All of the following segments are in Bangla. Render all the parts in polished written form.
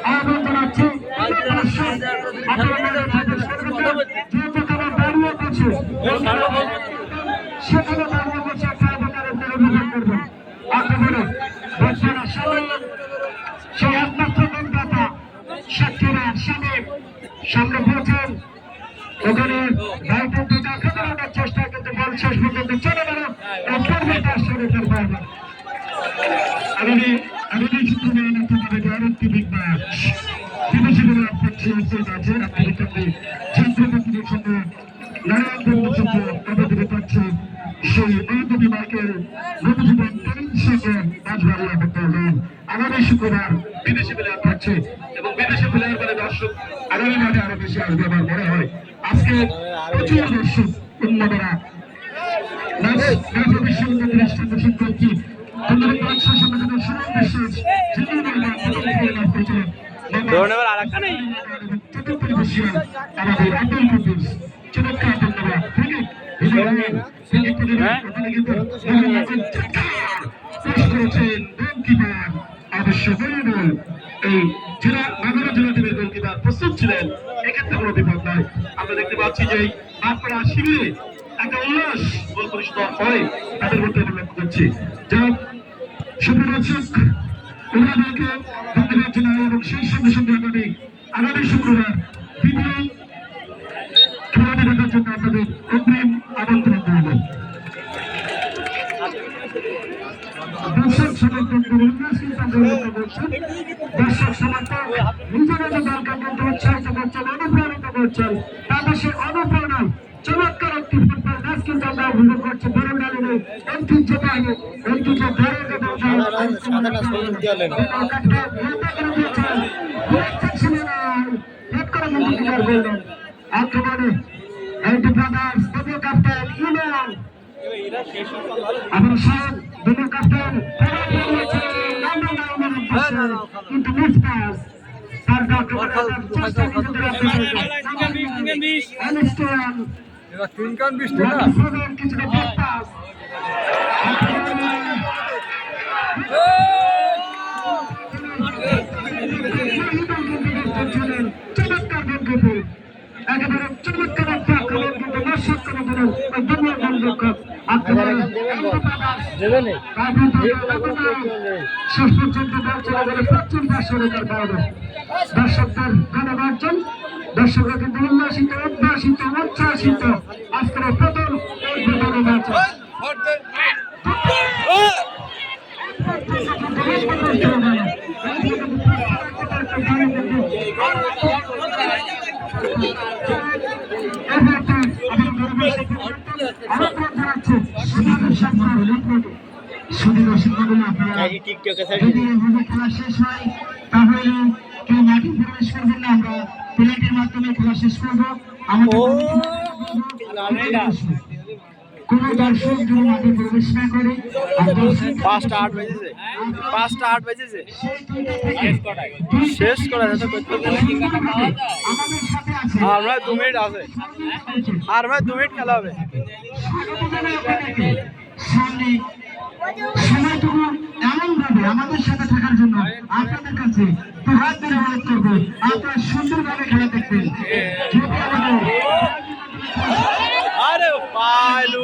আহ্বান জানাচ্ছি যেহেতু তারা দাঁড়িয়ে গেছে সেখানে দাঁড়িয়ে গেছে ট্রাইব্যুনালের অভিযোগ করবেন আপনাদের বাচ্চারা সবাই সেই একমাত্র কলকাতা সাক্ষীরা সামনে পৌঁছেন ওখানে ভাইপুর দুটা খেলানোর চেষ্টা কিন্তু বল শেষ পর্যন্ত চলে গেল শরীফের বাইরে আমি আরেকটি বিগ ম্যাচ বিদেশি বলে আছে আপনি ছাত্রছাত্রীদের সঙ্গে নারায়ণ বন্ধুচন্দ্র আমাদের পাচ্ছে সেই অন্তী মাইকেল মধুসূদন তরুণ সঙ্গে মাঝ বাড়িয়ে করতে হলেন আগামী শুক্রবার বিদেশি প্লেয়ার থাকছে এবং বিদেশি প্লেয়ার বলে দর্শক আগামী মাঠে আরো বেশি আসবে আমার মনে হয় আজকে প্রচুর দর্শক অন্যরা প্রস্তুত ছিলেন এক্ষেত্রে কোনো বিপদ নাই আমরা দেখতে পাচ্ছি যে আপনারা শিবিরে একটা উল্লাস গোল পরিশোধ হয় তাদের মধ্যে লক্ষ্য করছি যা সুপ্রদর্শক ওনাদেরকে ধন্যবাদ জানাই এবং সেই সঙ্গে সঙ্গে আগামী শুক্রবার দ্বিতীয় খেলাটি দেখার জন্য আপনাদের অগ্রিম আমন্ত্রণ করব দর্শক সমর্থন করুন দর্শক সমর্থন নিজেরা যে দলকে কিন্তু উৎসাহিত করছেন অনুপ্রাণিত করছেন তাদের সে অনুপ্রেরণায় চমৎকার একটি ফুটবল ম্যাচ কিন্তু আমরা উপভোগ করছি বরণডালিনে ঐতিহ্যবাহী একেবারে এলটি ব্রাদার্স দ্বিতীয় ক্যাপ্টেন ইউনিয়ন দুটো ক্যাপ্টেন কিন্তু মিস পাস তার কিছুটা পাস চমৎকার বন্ধু একেবারে চমৎকার একটা আক্রমণ কিন্তু দর্শক দুনিয়ার গোলরক্ষক শেষ পর্যন্ত বল চলে গেলে প্রচুর দর্শকের কারণে দর্শকদের গণমার্জন দর্শকরা কিন্তু উল্লাসিত উদ্ভাসিত উচ্ছ্বাসিত আজকের প্রথম এই প্রথম ম্যাচ খেলা শেষ হয় তাহলে কেউ মাঠে প্রবেশ করবেন না আমরা প্লেটের মাধ্যমে খেলা শেষ করবো কোন দর্শক যদি মাঠে প্রবেশ না করে 5:08 বেজেছে শেষ করা যেতে আমরা 2 মিনিট আছে আর 2 মিনিট খেলা হবে সময়টুকু এমন ভাবে আমাদের সাথে থাকার জন্য আপনাদের কাছে হাত ধরে অনুরোধ করবো আপনারা সুন্দরভাবে খেলা দেখবেন আরে পাইলু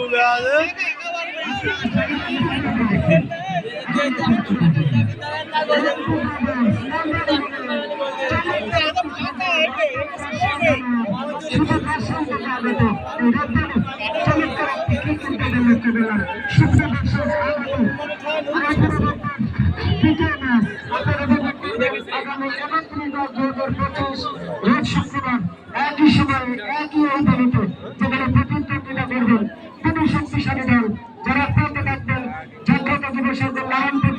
শুক্রবার একই সময় একই অবদানিত যেখানে প্রতিদ্বন্দ্বিতা করবেন খুবই শক্তিশালী দল যারা প্রান্ত থাকবেন জাতীয়তা দিবসের নারায়ণপুর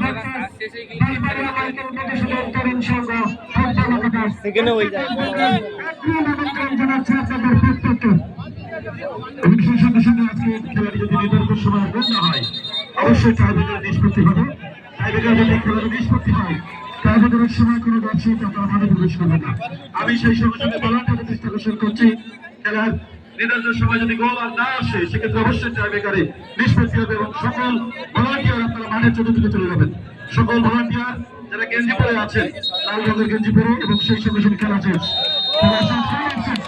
তরুণ সংঘ জানাচ্ছে আপনাদের প্রত্যেককে এবং সেই সঙ্গে সঙ্গে আজকে খেলাটি যদি নির্ধারিত সময় বন্ধ হয় অবশ্যই ট্রাইব্যুনাল নিষ্পত্তি হবে ট্রাইব্যুনাল যদি খেলাটি নিষ্পত্তি হয় ট্রাইব্যুনালের সময় কোনো দর্শক আপনারা মাঠে প্রবেশ করবে না আমি সেই সঙ্গে সঙ্গে বলার দৃষ্টি আকর্ষণ করছি খেলার নির্ধারিত সময় যদি গোল আর না আসে সেক্ষেত্রে অবশ্যই ট্রাইব্রেকারে নিষ্পত্তি হবে এবং সকল ভলান্টিয়ার আপনারা মাঠের চতুর্দিকে চলে যাবেন সকল ভলান্টিয়ার যারা গেঞ্জি পরে আছেন লাল রঙের গেঞ্জি পরে এবং সেই সঙ্গে সঙ্গে খেলা শেষ। খেলা শেষ, খেলা শেষ।